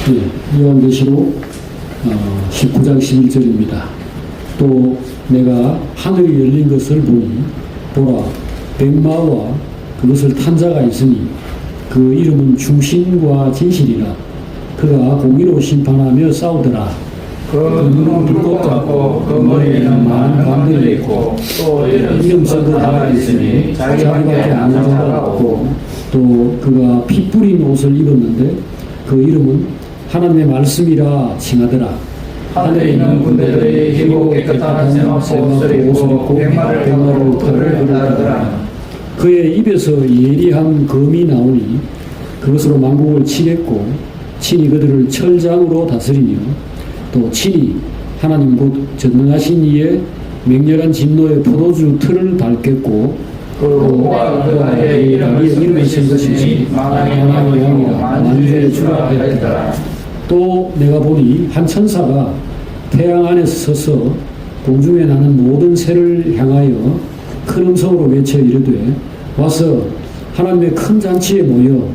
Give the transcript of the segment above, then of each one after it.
네, 요한계시록 19장 11절입니다. 또 내가 하늘이 열린 것을 보니 보라 백마와 그것을 탄 자가 있으니 그 이름은 충신과 진실이라. 그가 공의로 심판하며 싸우더라. 그 눈은 불꽃 같고 그 머리에는 많은 관들이 있고 또 이름 쓴 하나 있으니 자기밖에 아는 자가 없고, 또 그가 피 뿌린 옷을 입었는데 그 이름은 하나님의 말씀이라 칭하더라. 하늘에 있는 군대들이 희고 깨끗한 세마포 옷을 입고 백마를 타고 그를 따르더라. 그의 입에서 예리한 검이 나오니 그것으로 만국을 치겠고 친히 그들을 철장으로 다스리며 또 친히 하나님 곧 전능하신 이의 맹렬한 진노의 포도주 틀을 밟겠고 그 모가 그의 이름을 쓴 것이니 만왕의 왕이요 만주의 주라 하였더라. 또 내가 보니 한 천사가 태양 안에서 서서 공중에 나는 모든 새를 향하여 큰 음성으로 외쳐 이르되 와서 하나님의 큰 잔치에 모여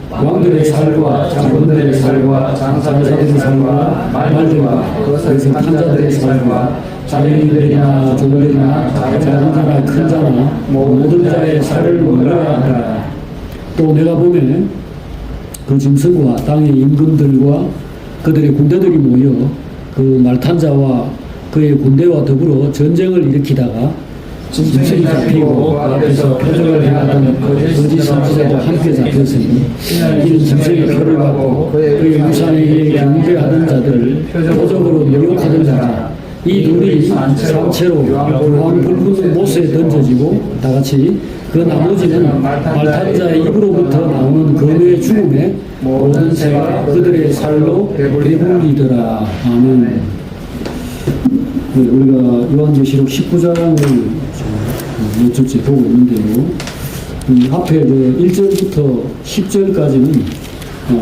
왕들의 살과 장군들의 살과 장사들의 살과 말들과 그것을 탄 자들의 살과 자연인들이나 종들이나 작은 자나 큰 자나 모든 자의 살을 먹으라 하라. 또 내가 보면 그 짐승과 땅의 임금들과 그들의 군대들이 모여 그 말탄 자와 그의 군대와 더불어 전쟁을 일으키다가 짐승이 잡히고 그 앞에서 표적을 행하던 거짓 선지자도 함께 잡혔으니 이는 짐승의 표를 받고 그의 유산에 의해 경배하던 자들을 표적으로 미혹하던 자라. 이 둘이 산채로 유황 붉은 못에 던져지고 다같이 그 나머지는 말탄 자의 입으로부터 나오는 검의 죽음에 모든 새가 그들의 살로 배불리더라. 아멘. 우리가 요한계시록 19장을 몇 주째 보고 있는데요. 앞에 1절부터 10절까지는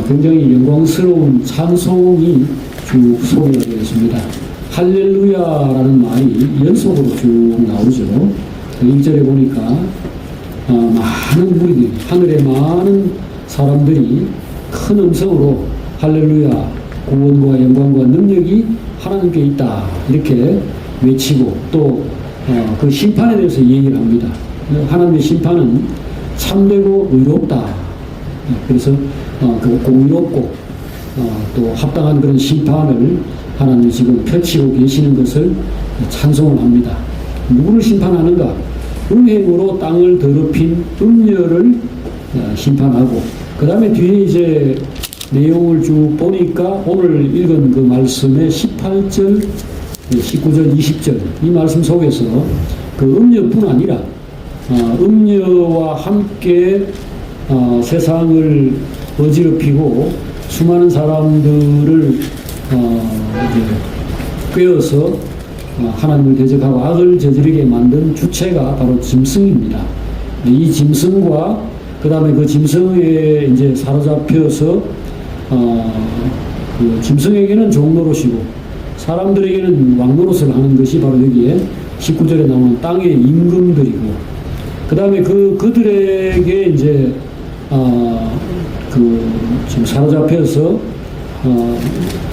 굉장히 영광스러운 찬송이 쭉 소개가 되어 있습니다. 할렐루야라는 말이 연속으로 쭉 나오죠. 1절에 보니까 많은 무리들, 하늘의 많은 사람들이 큰 음성으로 할렐루야, 구원과 영광과 능력이 하나님께 있다 이렇게 외치고 또 그 심판에 대해서 얘기를 합니다. 하나님의 심판은 참되고 의롭다. 그래서 그 공의롭고 또 합당한 그런 심판을 하나님이 지금 펼치고 계시는 것을 찬송을 합니다. 누구를 심판하는가? 음행으로 땅을 더럽힌 음녀를 심판하고, 그 다음에 뒤에 이제 내용을 쭉 보니까 오늘 읽은 그 말씀의 18절, 19절, 20절 이 말씀 속에서 그 음녀뿐 아니라 음녀와 함께 세상을 어지럽히고 수많은 사람들을 이제 꿰어서 하나님을 대적하고 악을 저지르게 만든 주체가 바로 짐승입니다. 이 짐승과 그 다음에 그 짐승에 이제 사로잡혀서 그 짐승에게는 종노릇이고 사람들에게는 왕노릇을 하는 것이 바로 여기에 19절에 나오는 땅의 임금들이고, 그 다음에 그들에게 이제 지금 사로잡혀서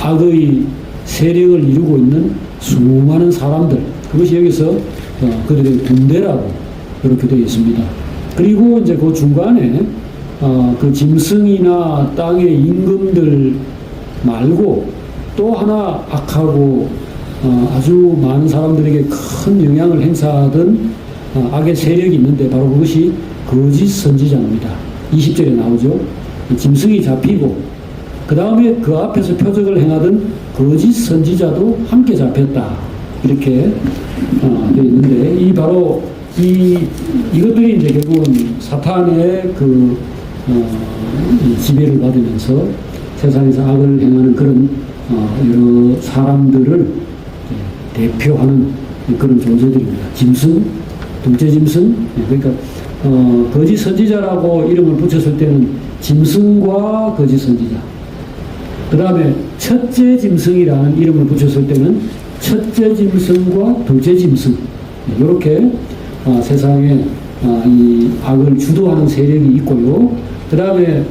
악의 세력을 이루고 있는 수많은 사람들, 그것이 여기서 그들의 군대라고 그렇게 되어 있습니다. 그리고 이제 그 중간에 그 짐승이나 땅의 임금들 말고 또 하나 악하고 아주 많은 사람들에게 큰 영향을 행사하던 악의 세력이 있는데 바로 그것이 거짓 선지자입니다. 20절에 나오죠. 짐승이 잡히고 그 다음에 그 앞에서 표적을 행하던 거짓 선지자도 함께 잡혔다. 이렇게 되어 있는데 이것들이 이제 결국은 사탄의 이 지배를 받으면서 세상에서 악을 행하는 그런 여러 사람들을 대표하는 그런 존재들입니다. 짐승, 둘째 짐승, 그러니까 거짓 선지자라고 이름을 붙였을 때는 짐승과 거짓 선지자, 그 다음에 첫째 짐승이라는 이름을 붙였을 때는 첫째 짐승과 둘째 짐승, 이렇게 세상에 이 악을 주도하는 세력이 있고요. 그 다음에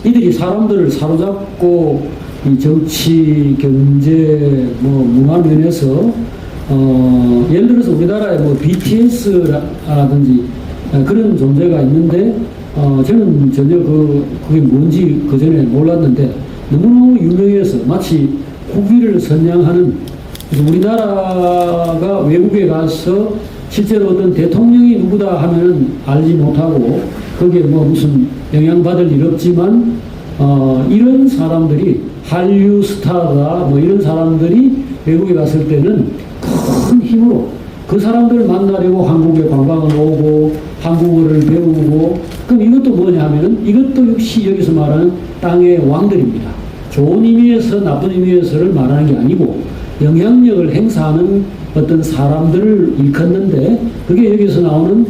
이들이 사람들을 사로잡고 이 정치, 경제, 뭐 문화 면에서 예를 들어서 우리나라에 뭐 BTS라든지 그런 존재가 있는데 저는 전혀 그게 뭔지 그 전에 몰랐는데 너무너무 유명해서 마치 국위를 선양하는, 그래서 우리나라가 외국에 가서 실제로 어떤 대통령이 누구다 하면은 알지 못하고 거기에 뭐 무슨 영향받을 일 없지만 이런 사람들이 한류 스타다 뭐 이런 사람들이 외국에 갔을 때는 큰 힘으로 그 사람들을 만나려고 한국에 관광을 오고 한국어를 배우고, 그럼 이것도 뭐냐 하면은 이것도 역시 여기서 말하는 땅의 왕들입니다. 좋은 의미에서 나쁜 의미에서를 말하는 게 아니고 영향력을 행사하는 어떤 사람들을 일컫는데, 그게 여기서 나오는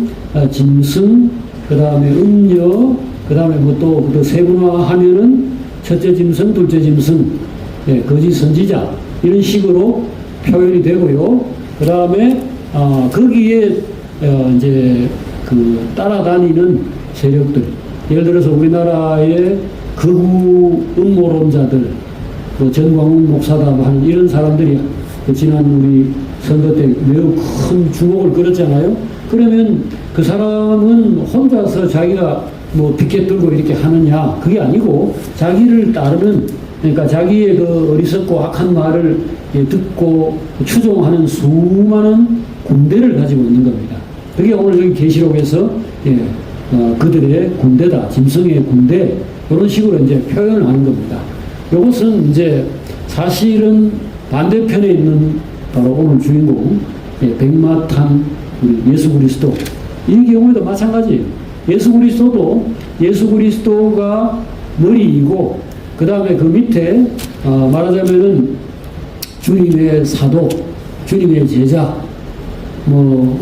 짐승, 그 다음에 음녀, 그 다음에 뭐 또 세분화하면은 첫째 짐승, 둘째 짐승, 예, 거짓 선지자 이런 식으로 표현이 되고요. 그 다음에 거기에 이제 그 따라다니는 세력들, 예를 들어서 우리나라의 극우 음모론자들, 뭐 전광훈 목사다 뭐 하는 이런 사람들이 그 지난 우리 선거 때 매우 큰 주목을 끌었잖아요. 그러면 그 사람은 혼자서 자기가 뭐 피켓 들고 이렇게 하느냐, 그게 아니고 자기를 따르는, 그러니까 자기의 그 어리석고 악한 말을 듣고 추종하는 수많은 군대를 가지고 있는 겁니다. 그게 오늘 여기 계시록에서 그들의 군대다, 짐승의 군대, 이런 식으로 이제 표현을 하는 겁니다. 이것은 이제 사실은 반대편에 있는 바로 오늘 주인공 백마탄 예수 그리스도, 이 경우에도 마찬가지예요. 예수 그리스도가 머리이고, 그 다음에 그 밑에 말하자면은 주님의 사도, 주님의 제자, 뭐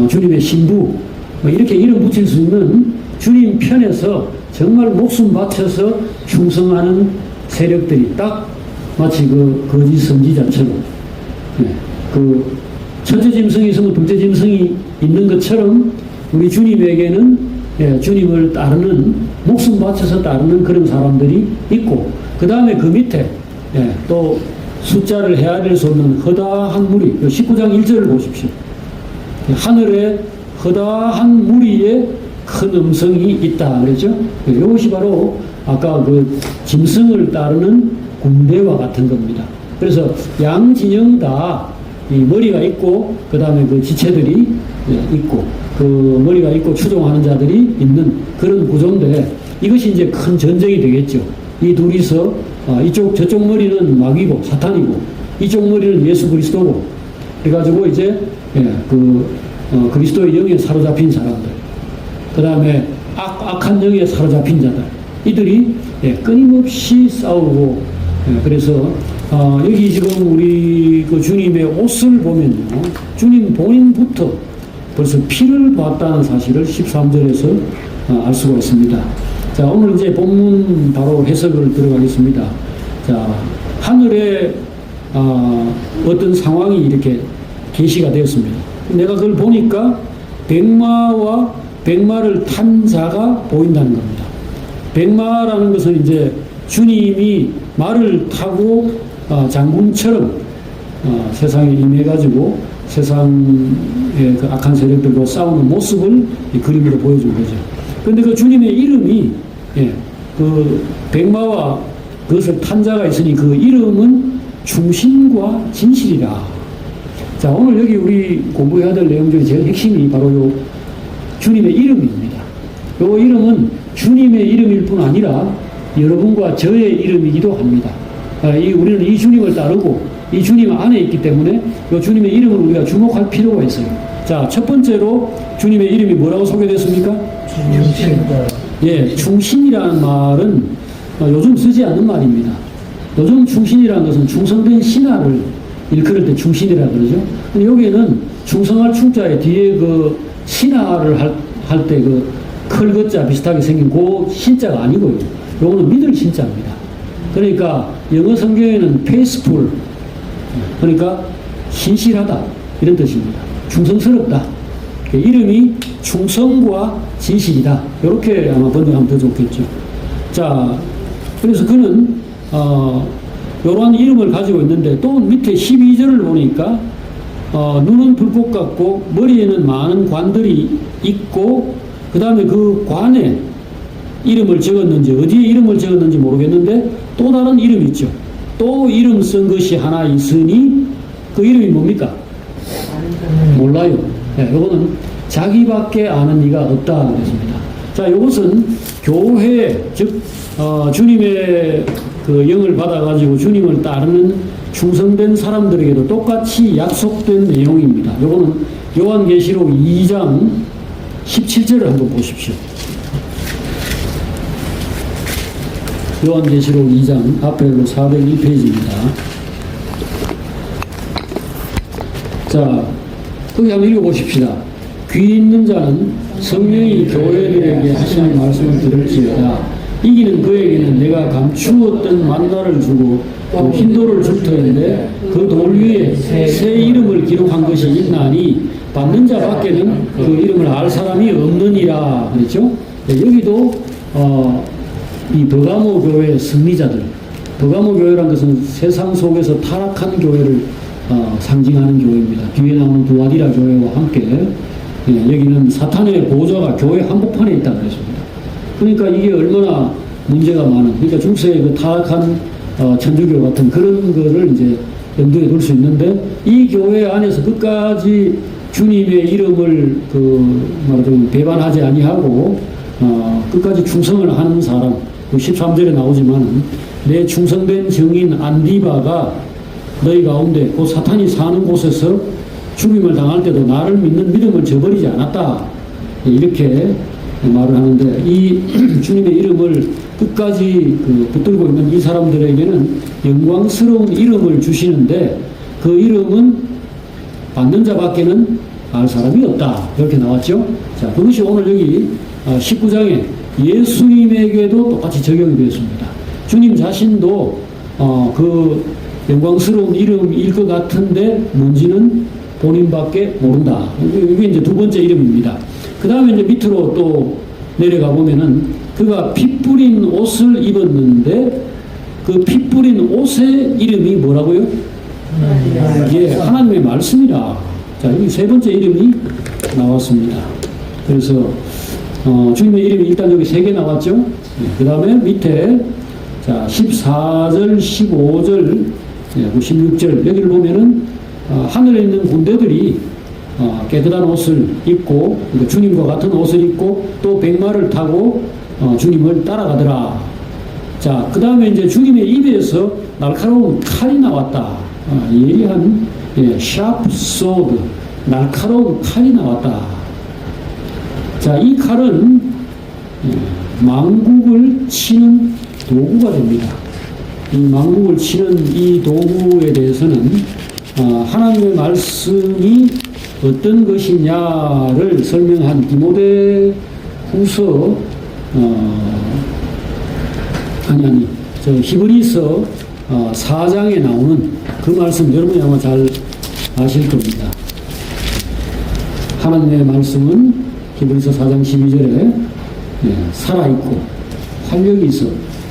주님의 신부, 뭐 이렇게 이름 붙일 수 있는 주님 편에서 정말 목숨 바쳐서 충성하는 세력들이 딱 마치 그 거짓 선지자처럼, 그 첫째 짐승이 있으면 둘째 짐승이 있는 것처럼 우리 주님에게는 주님을 따르는, 목숨 바쳐서 따르는 그런 사람들이 있고, 그 다음에 그 밑에 또 숫자를 헤아릴 수 없는 허다한 무리, 19장 1절을 보십시오. 하늘에 허다한 무리에 큰 음성이 있다 그랬죠. 이것이 바로 아까 그 짐승을 따르는 군대와 같은 겁니다. 그래서 양 진영 다 이 머리가 있고, 그 다음에 그 지체들이 있고, 그 머리가 있고 추종하는 자들이 있는 그런 구조인데, 이것이 이제 큰 전쟁이 되겠죠. 이 둘이서 저쪽 머리는 마귀고 사탄이고, 이쪽 머리는 예수 그리스도고, 그래가지고 이제 그리스도의 영에 사로잡힌 사람들, 그 다음에 악한 영에 사로잡힌 자들, 이들이 끊임없이 싸우고, 그래서 여기 지금 우리 그 주님의 옷을 보면요, 주님 본인부터 벌써 피를 봤다는 사실을 13절에서 알 수가 있습니다. 자, 오늘 이제 본문 바로 해석을 들어가겠습니다. 자, 하늘에 어떤 상황이 이렇게 계시가 되었습니다. 내가 그걸 보니까 백마와 백마를 탄 자가 보인다는 겁니다. 백마라는 것은 이제 주님이 말을 타고 장군처럼 세상에 임해가지고 세상의 그 악한 세력들과 싸우는 모습을 이 그림으로 보여준 거죠. 그런데 그 주님의 이름이 그 백마와 그것을 탄 자가 있으니 그 이름은 충신과 진실이라. 자, 오늘 여기 우리 공부해야 될 내용 중에 제일 핵심이 바로 요 주님의 이름입니다. 요 이름은 주님의 이름일 뿐 아니라 여러분과 저의 이름이기도 합니다. 우리는 이 주님을 따르고 이 주님 안에 있기 때문에 이 주님의 이름을 우리가 주목할 필요가 있어요. 자, 첫 번째로 주님의 이름이 뭐라고 소개됐습니까? 충신. 충신이라는 말은 요즘 쓰지 않는 말입니다. 요즘 충신이라는 것은 충성된 신하를 일컬을 때 충신이라 그러죠. 근데 여기에는 충성할 충자에 뒤에 그 신하를 할 때 그 클것자 비슷하게 생긴 그 신자가 아니고요. 요거는 믿을 신자입니다. 그러니까 영어 성경에는 faithful, 그러니까 신실하다 이런 뜻입니다. 충성스럽다. 이름이 충성과 진실이다. 이렇게 아마 번역하면 더 좋겠죠. 자, 그래서 그는 이러한 이름을 가지고 있는데 또 밑에 12절을 보니까 눈은 불꽃 같고 머리에는 많은 관들이 있고 그 다음에 그 관에 이름을 적었는지 어디에 이름을 적었는지 모르겠는데 또 다른 이름이 있죠. 또 이름 쓴 것이 하나 있으니 그 이름이 뭡니까? 몰라요. 네, 이거는 자기밖에 아는 이가 없다 그랬습니다. 자, 이것은 교회 즉 주님의 그 영을 받아가지고 주님을 따르는 충성된 사람들에게도 똑같이 약속된 내용입니다. 이거는 요한계시록 2장 17절을 한번 보십시오. 요한계시록 2장 앞에로 401페이지입니다. 자, 거기 한번 읽어보십시다. 귀 있는 자는 성령이 교회들에게 하시는 말씀을 들을지어다. 이기는 그에게는 내가 감추었던 만나를 주고 또 흰돌을 줄 터인데 그 돌 위에 새 이름을 기록한 것이 있나니 받는 자 밖에는 그 이름을 알 사람이 없느니라 그랬죠. 네, 여기도 이 버가모 교회의 승리자들, 버가모 교회란 것은 세상 속에서 타락한 교회를 상징하는 교회입니다. 뒤에 나오는 두아디라 교회와 함께 여기는 사탄의 보좌가 교회 한복판에 있다 그랬습니다. 그러니까 이게 얼마나 문제가 많은, 그러니까 중세의 그 타락한 천주교 같은 그런 거를 이제 염두에 둘 수 있는데 이 교회 안에서 끝까지 주님의 이름을 말하자면 배반하지 아니하고 끝까지 충성을 하는 사람, 13절에 나오지만 내 충성된 증인 안디바가 너희 가운데 그 사탄이 사는 곳에서 죽임을 당할 때도 나를 믿는 믿음을 저버리지 않았다 이렇게 말을 하는데 이 주님의 이름을 끝까지 붙들고 있는 이 사람들에게는 영광스러운 이름을 주시는데 그 이름은 받는 자밖에는 알 사람이 없다 이렇게 나왔죠. 자, 그것이 오늘 여기 19장에 예수님에게도 똑같이 적용이 되었습니다. 주님 자신도 그 영광스러운 이름일 것 같은데 뭔지는 본인밖에 모른다. 이게 이제 두 번째 이름입니다. 그 다음에 이제 밑으로 또 내려가 보면은 그가 피 뿌린 옷을 입었는데 그 피 뿌린 옷의 이름이 뭐라고요? 예, 하나님의 말씀이라. 자, 여기 세 번째 이름이 나왔습니다. 그래서 주님의 이름이 일단 여기 세 개 나왔죠. 그 다음에 밑에 자 14절, 15절, 16절 여기를 보면은 하늘에 있는 군대들이 깨끗한 옷을 입고 주님과 같은 옷을 입고 또 백마를 타고 주님을 따라가더라. 자, 그 다음에 이제 주님의 입에서 날카로운 칼이 나왔다. 예리한 샤프 소드, 날카로운 칼이 나왔다. 자, 이 칼은 망국을 치는 도구가 됩니다. 이 망국을 치는 이 도구에 대해서는 하나님의 말씀이 어떤 것이냐를 설명한 디모데 후서 히브리서 4장에 나오는 그 말씀 여러분이 아마 잘 아실 겁니다. 하나님의 말씀은 히브리서 4장 12절에 살아있고 활력이 있어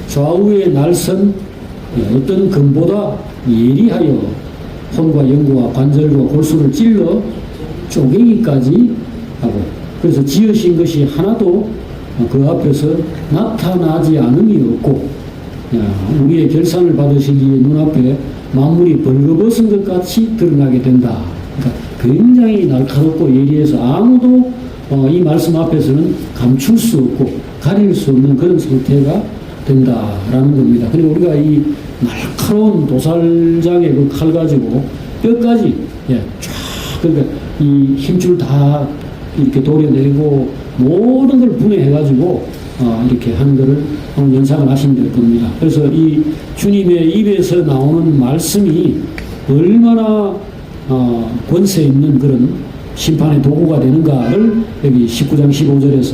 좌우에 날선 어떤 금보다 예리하여 혼과 영과 관절과 골수를 찔러 쪼개기까지 하고 그래서 지으신 것이 하나도 그 앞에서 나타나지 않음이 없고 우리의 결산을 받으시기에 눈앞에 만물이 벌거벗은 것 같이 드러나게 된다. 그러니까 굉장히 날카롭고 예리해서 아무도 이 말씀 앞에서는 감출 수 없고 가릴 수 없는 그런 상태가 된다라는 겁니다. 그리고 우리가 이 날카로운 도살장의 그 칼 가지고 뼈까지 쫙 그러니까 이 힘줄 다 이렇게 도려내고 모든 걸 분해해가지고 이렇게 하는 거를 오늘 연상을 하시면 될 겁니다. 그래서 이 주님의 입에서 나오는 말씀이 얼마나 권세 있는 그런 심판의 도구가 되는가를 여기 19장 15절에서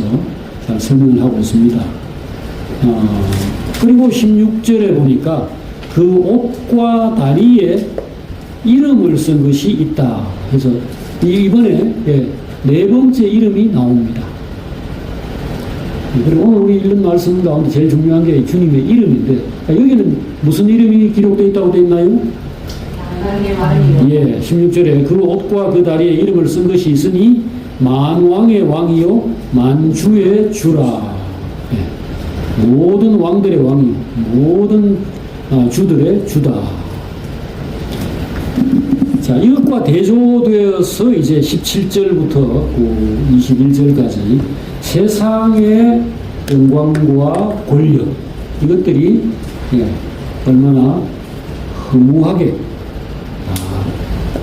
잘 설명을 하고 있습니다. 그리고 16절에 보니까 그 옷과 다리에 이름을 쓴 것이 있다. 그래서 이번에 네 번째 이름이 나옵니다. 그리고 오늘 우리 읽는 말씀 가운데 제일 중요한 게 주님의 이름인데, 여기는 무슨 이름이 기록되어 있다고 되어 있나요? 예, 16절에 그 옷과 그 다리에 이름을 쓴 것이 있으니 만왕의 왕이요 만주의 주라. 예, 모든 왕들의 왕이요 모든 주들의 주다. 자, 이것과 대조되어서 이제 17절부터 21절까지 세상의 영광과 권력, 이것들이 얼마나 허무하게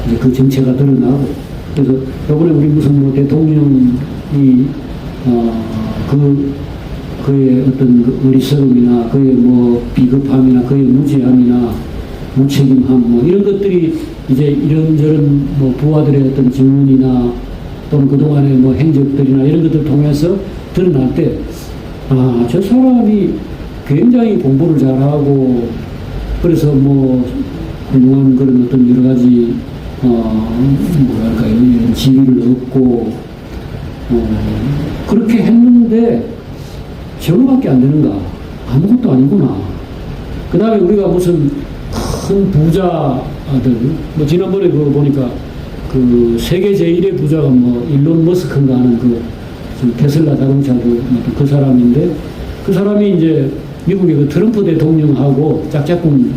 이제 그 정체가 드러나고, 그래서 이번에 우리 무슨 뭐 대통령이 그의 어떤 그 어리석음이나 그의 뭐 비겁함이나 그의 무지함이나 무책임함 뭐 이런 것들이 이제 이런저런 뭐 부하들의 어떤 증언이나 또는 그동안의 뭐 행적들이나 이런 것들을 통해서 드러날 때, 저 사람이 굉장히 공부를 잘하고, 그래서 뭐 훌륭한 그런 어떤 여러 가지 뭐랄까요, 이런 지위를 얻고 그렇게 했는데 저거밖에 안 되는가? 아무것도 아니구나. 그 다음에 우리가 무슨 큰 부자들, 뭐 지난번에 그 보니까 그 세계 제1의 부자가 뭐 일론 머스크인가 하는 그 테슬라 자동차도 그 사람인데, 그 사람이 이제 미국의 그 트럼프 대통령하고 짝짝꿍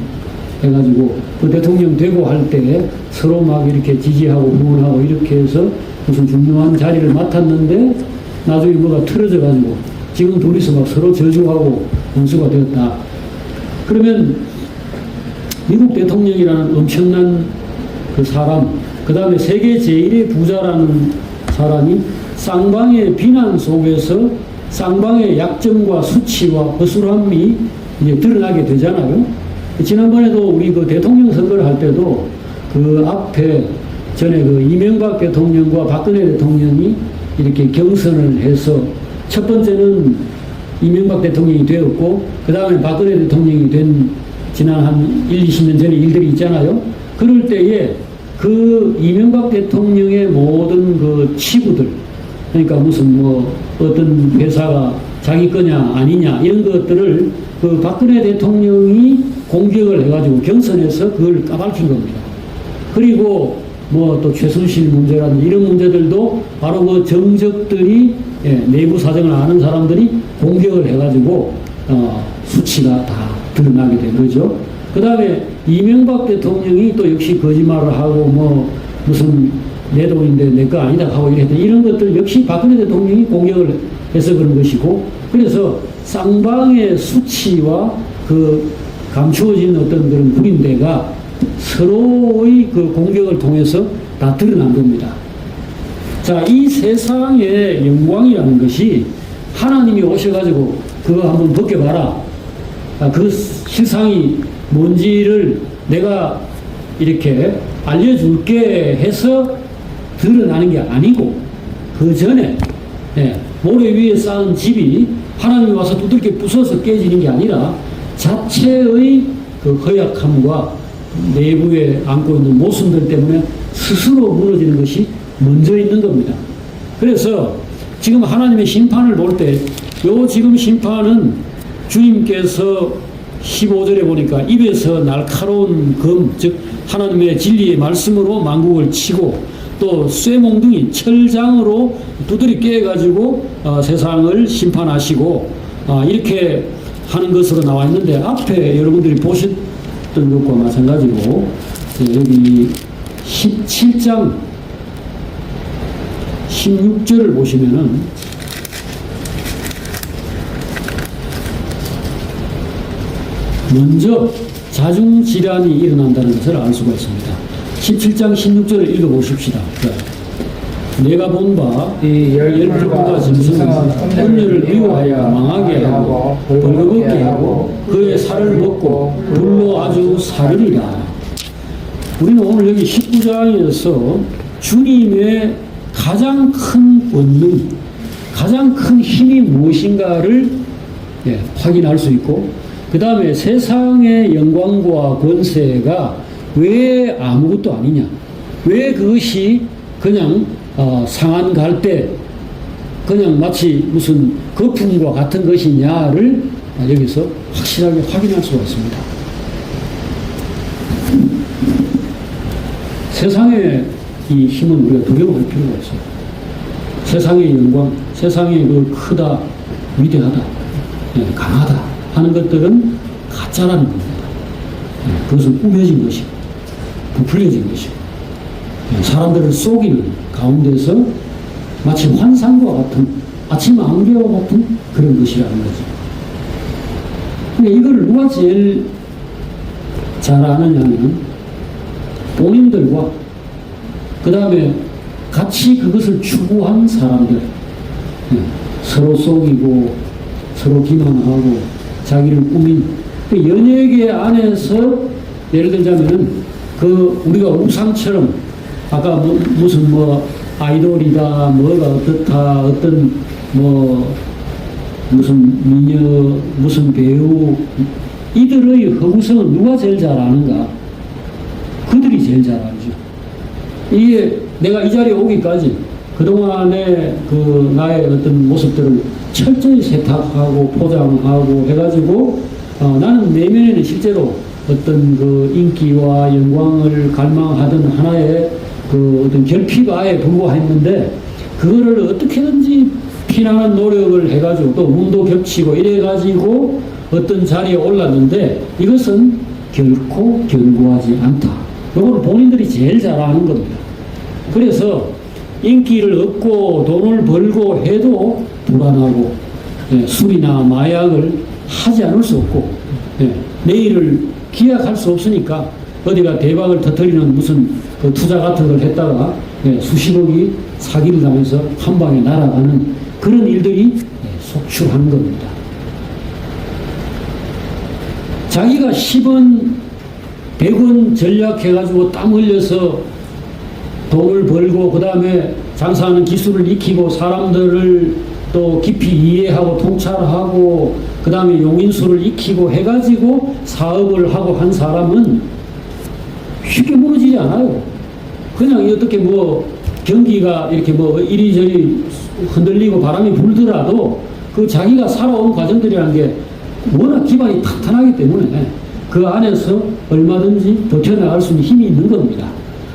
해가지고 그 대통령 되고 할 때 서로 막 이렇게 지지하고 후원하고 이렇게 해서 무슨 중요한 자리를 맡았는데 나중에 뭐가 틀어져가지고 지금 둘이서 막 서로 저주하고 원수가 되었다. 그러면 미국 대통령이라는 엄청난 그 사람, 그 다음에 세계 제1의 부자라는 사람이 쌍방의 비난 속에서 쌍방의 약점과 수치와 허술함이 이제 드러나게 되잖아요. 지난번에도 우리 그 대통령 선거를 할 때도 그 앞에 전에 그 이명박 대통령과 박근혜 대통령이 이렇게 경선을 해서 첫 번째는 이명박 대통령이 되었고, 그 다음에 박근혜 대통령이 된 지난 한 1, 20년 전의 일들이 있잖아요. 그럴 때에 그 이명박 대통령의 모든 그 치부들, 그러니까 무슨 뭐 어떤 회사가 자기 거냐 아니냐 이런 것들을 그 박근혜 대통령이 공격을 해가지고 경선에서 그걸 까발킨 겁니다. 그리고 뭐 또 최순실 문제라든지 이런 문제들도 바로 그 정적들이 내부 사정을 아는 사람들이 공격을 해가지고 수치가 다 드러나게 된 거죠. 그 다음에 이명박 대통령이 또 역시 거짓말을 하고 뭐 무슨 내 돈인데 내 거 아니다 하고 이랬던 이런 것들 역시 박근혜 대통령이 공격을 해서 그런 것이고, 그래서 쌍방의 수치와 그 감추어진 어떤 그런 구린대가 서로의 그 공격을 통해서 다 드러난 겁니다. 자, 이 세상의 영광이라는 것이 하나님이 오셔가지고 그거 한번 벗겨봐라. 그 실상이 뭔지를 내가 이렇게 알려줄게 해서 드러나는 게 아니고, 그 전에 모래 위에 쌓은 집이 하나님이 와서 두들겨 부숴서 깨지는 게 아니라 자체의 그 허약함과 내부에 안고 있는 모순들 때문에 스스로 무너지는 것이 먼저 있는 겁니다. 그래서 지금 하나님의 심판을 볼 때 요 지금 심판은 주님께서 15절에 보니까 입에서 날카로운 검, 즉 하나님의 진리의 말씀으로 만국을 치고 또 쇠몽둥이 철장으로 두드리 깨가지고 세상을 심판하시고 이렇게 하는 것으로 나와 있는데, 앞에 여러분들이 보셨던 것과 마찬가지로 여기 17장 16절을 보시면은 먼저 자중질환이 일어난다는 것을 알 수가 있습니다. 17장 16절을 읽어보십시다. 내가 본 바 이 열불과 짐승은 헌녀를 미워하여 망하게 하고 벌거벗게 하고 그의 살을 먹고 불로 아주 사르리라. 우리는 오늘 여기 19장에서 주님의 가장 큰 권능, 가장 큰 힘이 무엇인가를 확인할 수 있고, 그 다음에 세상의 영광과 권세가 왜 아무것도 아니냐, 왜 그것이 그냥 상한 갈대 그냥 마치 무슨 거품과 같은 것이냐를 여기서 확실하게 확인할 수가 있습니다. 세상의 이 힘은 우리가 두려워할 필요가 없어요. 세상의 영광, 세상의 그 크다, 위대하다, 강하다 하는 것들은 가짜라는 겁니다. 그것은 꾸며진 것이고 부풀려진 것이고 사람들을 속이는 가운데서 마치 환상과 같은 아침 안개와 같은 그런 것이라는 거죠. 근데 이걸 누가 제일 잘 아느냐면 본인들과 그 다음에 같이 그것을 추구한 사람들, 서로 속이고 서로 기만하고 자기를 꾸민 그 연예계 안에서 예를 들자면은 그 우리가 우상처럼 아까 무슨 아이돌이다 뭐가 어떻다 어떤 무슨 미녀 무슨 배우 이들의 허구성은 누가 제일 잘 아는가? 그들이 제일 잘 알죠. 이게 내가 이 자리에 오기까지 그동안의 그 나의 어떤 모습들을 철저히 세탁하고 포장하고 해가지고 나는 내면에는 실제로 어떤 그 인기와 영광을 갈망하던 하나의 그 어떤 결핍아에 불과했는데 그거를 어떻게든지 피나는 노력을 해가지고 또 운도 겹치고 이래가지고 어떤 자리에 올랐는데 이것은 결코 견고하지 않다. 이걸 본인들이 제일 잘 아는 겁니다. 그래서 인기를 얻고 돈을 벌고 해도 불안하고 술이나 마약을 하지 않을 수 없고 내일을 기약할 수 없으니까 어디가 대박을 터뜨리는 무슨 그 투자 같은 걸 했다가 수십억이 사기를 당해서 한 방에 날아가는 그런 일들이 속출하는 겁니다. 자기가 10원, 100원 전략해가지고 땀 흘려서 돈을 벌고 그 다음에 장사하는 기술을 익히고 사람들을 또 깊이 이해하고 통찰하고 그 다음에 용인수를 익히고 해가지고 사업을 하고 한 사람은 쉽게 무너지지 않아요. 그냥 어떻게 경기가 이렇게 이리저리 흔들리고 바람이 불더라도 그 자기가 살아온 과정들이라는 게 워낙 기반이 탄탄하기 때문에 그 안에서 얼마든지 버텨나갈 수 있는 힘이 있는 겁니다.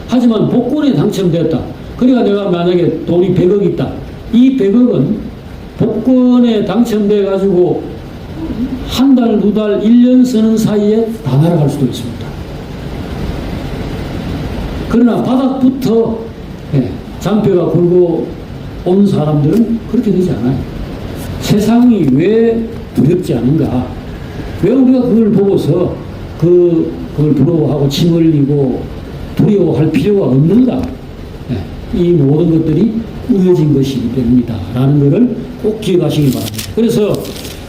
하지만 복권에 당첨됐다. 그러니까 내가 만약에 돈이 100억 있다. 이 100억은 복권에 당첨돼가지고 한 달, 두 달, 1년 쓰는 사이에 다 날아갈 수도 있습니다. 그러나 바닥부터 잔뼈가 굵고 온 사람들은 그렇게 되지 않아요. 세상이 왜 두렵지 않은가? 왜 우리가 그걸 보고서 그걸 부러워하고 침 흘리고 두려워할 필요가 없는가? 이 모든 것들이 꾸며진 것이기 때문이다. 라는 것을 꼭 기억하시기 바랍니다. 그래서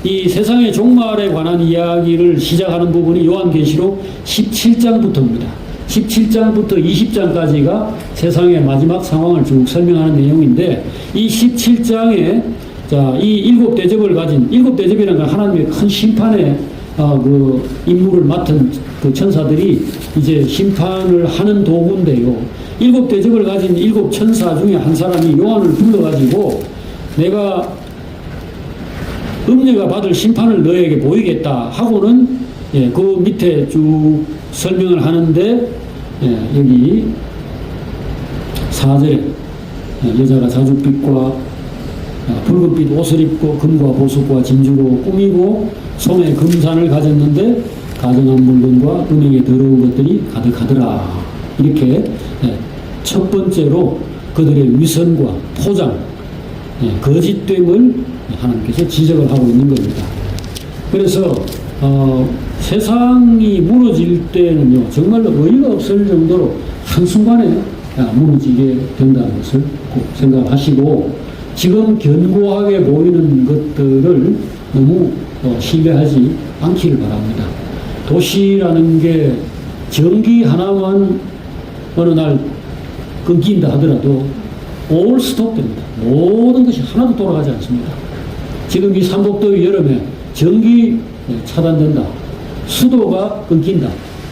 이 세상의 종말에 관한 이야기를 시작하는 부분이 요한계시록 17장부터입니다. 17장부터 20장까지가 세상의 마지막 상황을 쭉 설명하는 내용인데 이 17장에 이 7대접을 가진 7대접이라는 건 하나님의 큰 심판의 그 임무를 맡은 그 천사들이 이제 심판을 하는 도구인데요. 7대접을 가진 7천사 중에 한 사람이 요한을 불러가지고 내가 음녀가 받을 심판을 너에게 보이겠다 하고는 그 밑에 쭉 설명을 하는데 여기 4절에 여자가 자줏빛과 붉은빛 옷을 입고 금과 보석과 진주로 꾸미고 손에 금산을 가졌는데 가정한 물건과 은행에 더러운 것들이 가득하더라. 이렇게 첫 번째로 그들의 위선과 포장, 거짓됨을 하나님께서 지적을 하고 있는 겁니다. 그래서 세상이 무너질 때는요 정말로 어이가 없을 정도로 한순간에 무너지게 된다는 것을 꼭 생각하시고 지금 견고하게 보이는 것들을 너무 신뢰하지 않기를 바랍니다. 도시라는 게 전기 하나만 어느 날 끊긴다 하더라도 올 스톱됩니다. 모든 것이 하나도 돌아가지 않습니다. 지금 이 삼복더위 여름에 전기 차단된다. 수도가 끊긴다.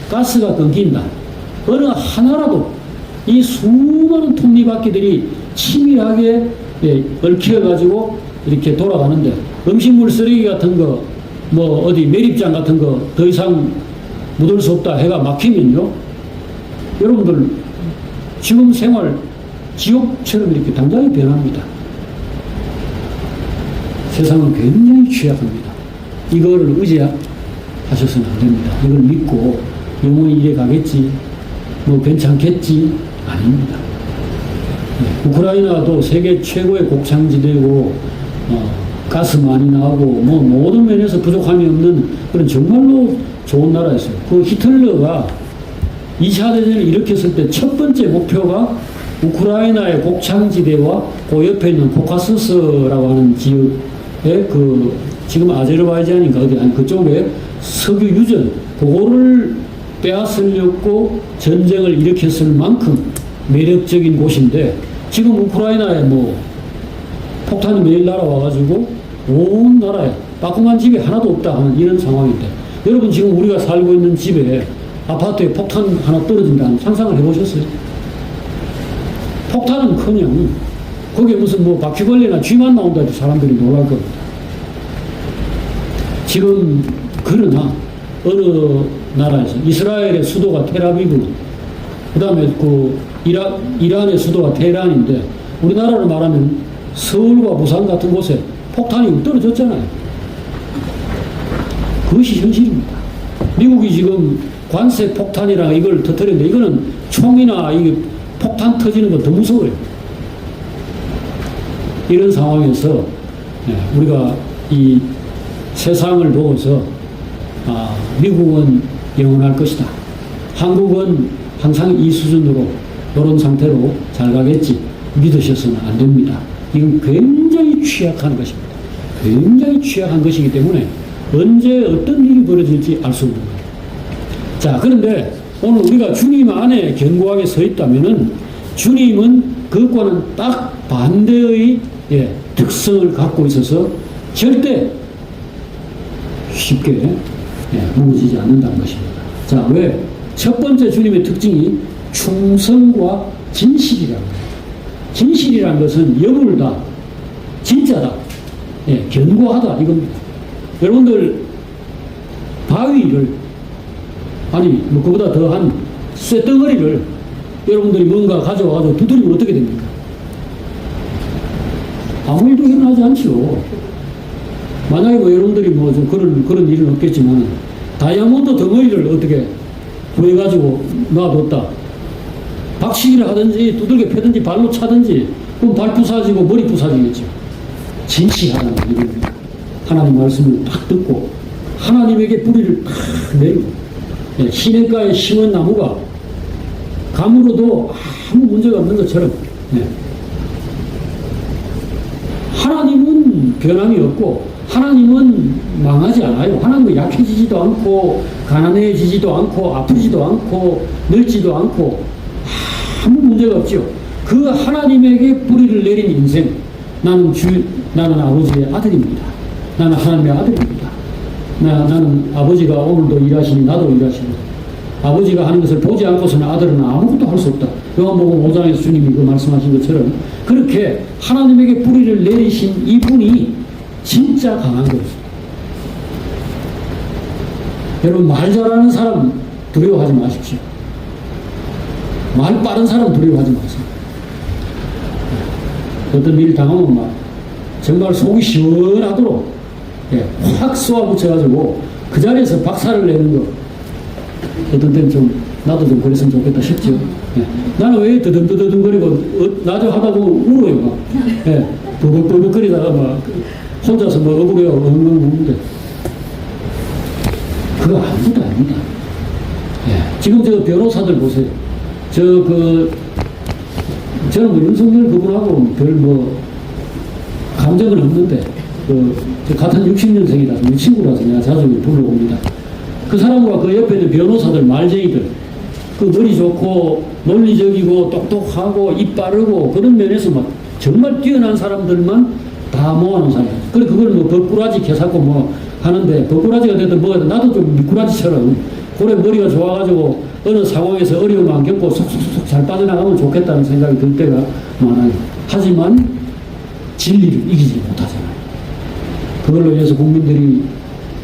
가스가 끊긴다. 어느 하나라도 이 수많은 톱니바퀴들이 치밀하게 예, 얽혀가지고 이렇게 돌아가는데 음식물 쓰레기 같은 거, 뭐 어디 매립장 같은 거 더 이상 묻을 수 없다 해가 막히면요. 여러분들 지금 생활 지옥처럼 이렇게 당장에 변합니다. 세상은 굉장히 취약합니다. 이거를 의지하셔서는 안 됩니다. 이걸 믿고 영원히 이래 가겠지, 뭐 괜찮겠지, 아닙니다. 네, 우크라이나도 세계 최고의 곡창지대고 가스 많이 나오고 뭐 모든 면에서 부족함이 없는 그런 정말로 좋은 나라였어요. 그 히틀러가 2차 대전을 일으켰을 때 첫 번째 목표가 우크라이나의 곡창지대와 그 옆에 있는 코카서스라고 하는 지역의 그 지금 아제르바이잔인가 어디 아니 그쪽에 석유 유전 그거를 빼앗으려고 전쟁을 일으켰을 만큼 매력적인 곳인데 지금 우크라이나에 뭐 폭탄이 매일 날아와가지고 온 나라에 따끔한 집이 하나도 없다 하는 이런 상황인데 여러분 지금 우리가 살고 있는 집에 아파트에 폭탄 하나 떨어진다는 상상을 해보셨어요? 폭탄은커녕 거기에 무슨 뭐 바퀴벌레나 쥐만 나온다 해도 사람들이 놀랄 겁니다. 지금 그러나 어느 나라에서 이스라엘의 수도가 텔아비브 그 다음에 그 이란의 수도가 테헤란인데 우리나라로 말하면 서울과 부산 같은 곳에 폭탄이 떨어졌잖아요. 그것이 현실입니다. 미국이 지금 관세 폭탄이랑 이걸 터뜨렸는데 이거는 총이나 이게 폭탄 터지는 건 더 무서워요. 이런 상황에서 우리가 이 세상을 보고서 미국은 영원할 것이다. 한국은 항상 이 수준으로 이런 상태로 잘 가겠지 믿으셔서는 안 됩니다. 이건 굉장히 취약한 것입니다. 굉장히 취약한 것이기 때문에 언제 어떤 일이 벌어질지 알 수 없는 거예요. 자, 그런데 오늘 우리가 주님 안에 견고하게 서 있다면은 주님은 그것과는 딱 반대의 특성을 갖고 있어서 절대 쉽게 무너지지 않는다는 것입니다. 자, 왜? 첫 번째 주님의 특징이 충성과 진실이라고 해요. 진실이라는 것은 여물다, 진짜다, 견고하다 이겁니다. 여러분들 바위를 아니 뭐 그보다 더한 쇳덩어리를 여러분들이 뭔가 가져와가지고 두드리면 어떻게 됩니까? 아무 일도 일어나지 않죠. 만약에 뭐 여러분들이 뭐 좀 그런 일은 없겠지만 다이아몬드 덩어리를 어떻게 구해가지고 놔뒀다. 박치기를 하든지 두들겨 패든지 발로 차든지 그럼 발 부사지고 머리 부사지겠죠. 진실하다는 이겁니다. 하나님 말씀을 딱 듣고 하나님에게 뿌리를 딱 내리고 시냇가에 심은 나무가 가물어도 아무 문제가 없는 것처럼 하나님은 변함이 없고 하나님은 망하지 않아요. 하나님은 약해지지도 않고 가난해지지도 않고 아프지도 않고 늙지도 않고 아무 문제가 없죠. 그 하나님에게 뿌리를 내린 인생 나는 아버지의 아들입니다. 나는 하나님의 아들입니다. 나는 아버지가 오늘도 일하시니 나도 일하시니 아버지가 하는 것을 보지 않고서는 아들은 아무것도 할 수 없다. 요한복음 5장에서 주님이 그 말씀하신 것처럼 그렇게 하나님에게 뿌리를 내리신 이분이 진짜 강한 거예요. 여러분 말 잘하는 사람 두려워하지 마십시오. 말 빠른 사람 두려워하지 마세요. 어떤 일 당하면 막 정말 속이 시원하도록 확 쏘아붙여가지고 그 자리에서 박살을 내는 거 어떤 때는 좀 나도 좀 그랬으면 좋겠다 싶죠. 나는 왜 더듬더듬거리고 나도 하다 보면 울어요 막. 버벅버벅거리다가 막 혼자서 뭐 억울해요 엉엉 우는데 그거 아무것도 아닙니다. 지금 저 변호사들 보세요. 저는 뭐 윤석열 그분하고 별 뭐 감정은 없는데 저 같은 60년생이라서 우리 친구라서 내가 자주 불러봅니다. 그 사람과 그 옆에 있는 변호사들 말쟁이들 그 머리 좋고 논리적이고 똑똑하고 입 빠르고 그런 면에서 막 정말 뛰어난 사람들만 다 모아놓은 사람. 그래 그걸 뭐 벅꾸라지 개사고 뭐 하는데 벅꾸라지가 되든 뭐가 되든 나도 좀 미꾸라지처럼 그래 머리가 좋아가지고 어느 상황에서 어려움 안 겪고 속속속 잘 빠져나가면 좋겠다는 생각이 들 때가 많아요. 하지만 진리를 이기지 못하잖아요. 그걸로 인해서 국민들이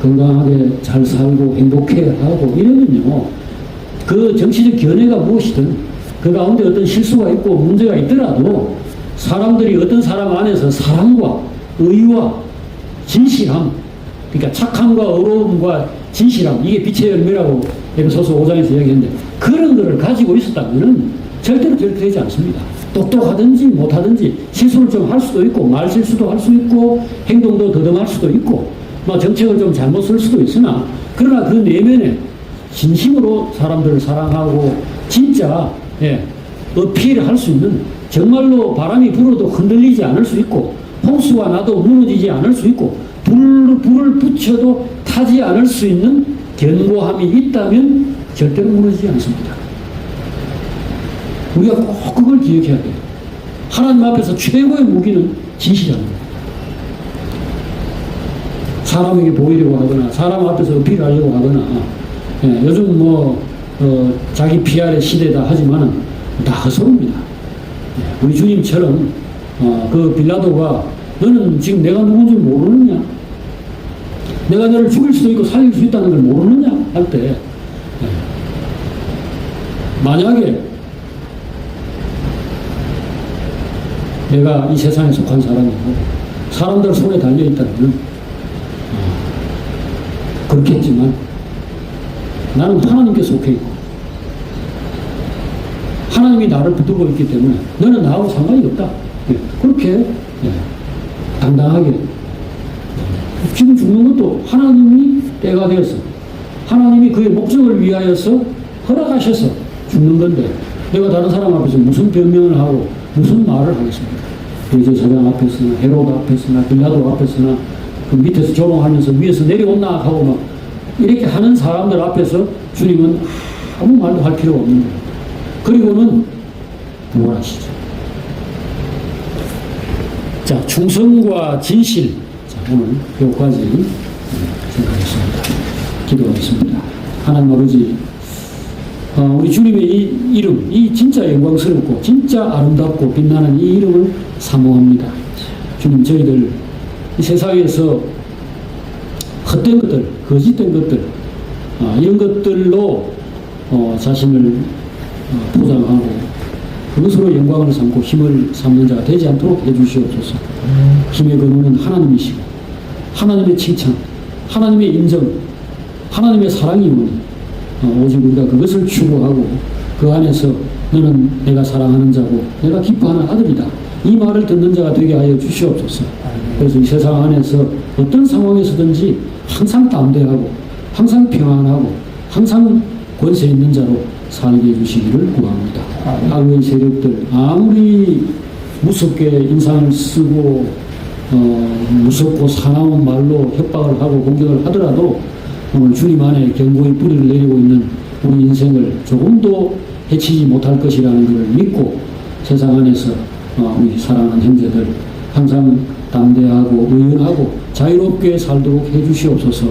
건강하게 잘 살고 행복해하고 이러면요, 그 정치적 견해가 무엇이든 그 가운데 어떤 실수가 있고 문제가 있더라도 사람들이 어떤 사람 안에서 사랑과 의와 진실함, 그러니까 착함과 의로움과 진실함, 이게 빛의 열매라고 에베소서 5장에서 이야기했는데, 그런 거를 가지고 있었다면 절대로 되지 않습니다. 똑똑하든지 못하든지 실수를 좀 할 수도 있고 말 실수도 할 수 있고 행동도 더듬할 수도 있고 뭐 정책을 좀 잘못 쓸 수도 있으나, 그러나 그 내면에 진심으로 사람들을 사랑하고 진짜 어필할 수 있는, 정말로 바람이 불어도 흔들리지 않을 수 있고 홍수가 나도 무너지지 않을 수 있고 불을 붙여도 타지 않을 수 있는 견고함이 있다면 절대로 무너지지 않습니다. 우리가 꼭 그걸 기억해야 돼요. 하나님 앞에서 최고의 무기는 진실입니다. 사람에게 보이려고 하거나 사람 앞에서 어필하려고 하거나, 요즘 자기 PR의 시대다 하지만은 다 헛소리입니다. 우리 주님처럼 그 빌라도가 너는 지금 내가 누군지 모르느냐? 내가 너를 죽일 수도 있고 살릴 수 있다는 걸 모르느냐? 할 때, 만약에 내가 이 세상에 속한 사람이고 사람들 손에 달려있다면 그렇겠지만 나는 하나님께 속해 있고 하나님이 나를 붙들고 있기 때문에 너는 나하고 상관이 없다. 그렇게 당당하게, 지금 죽는 것도 하나님이 때가 되어서 하나님이 그의 목적을 위하여서 허락하셔서 죽는 건데, 내가 다른 사람 앞에서 무슨 변명을 하고 무슨 말을 하겠습니까? 대제사장 앞에서나 헤로드 앞에서나 빌라도 앞에서나 그 밑에서 조롱하면서 위에서 내려온나 하고 막 이렇게 하는 사람들 앞에서 주님은 아무 말도 할 필요가 없는 거예요. 그리고는 부활하시죠. 자, 충성과 진실. 자, 오늘 여기까지 생각하겠습니다. 기도하겠습니다. 하나님 아버지, 우리 주님의 이 이름, 이 진짜 영광스럽고 진짜 아름답고 빛나는 이 이름을 사모합니다. 주님, 저희들 이 세상에서 헛된 것들, 거짓된 것들, 이런 것들로 자신을 포장하고 그것으로 영광을 삼고 힘을 삼는 자가 되지 않도록 해주시옵소서. 힘의 근원은 하나님이시고 하나님의 칭찬, 하나님의 인정, 하나님의 사랑이 오니 오직 우리가 그것을 추구하고 그 안에서 너는 내가 사랑하는 자고 내가 기뻐하는 아들이다, 이 말을 듣는 자가 되게 하여 주시옵소서. 그래서 이 세상 안에서 어떤 상황에서든지 항상 담대하고 항상 평안하고 항상 권세 있는 자로 살게 해주시기를 구합니다. 악의 세력들 아무리 무섭게 인상을 쓰고 무섭고 사나운 말로 협박을 하고 공격을 하더라도 오늘 주님 안에 경고의 뿌리를 내리고 있는 우리 인생을 조금도 해치지 못할 것이라는 것을 믿고 세상 안에서 우리 사랑하는 형제들 항상 담대하고 의연하고 자유롭게 살도록 해주시옵소서.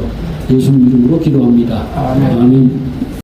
예수님 이름으로 기도합니다. 아멘. 아멘.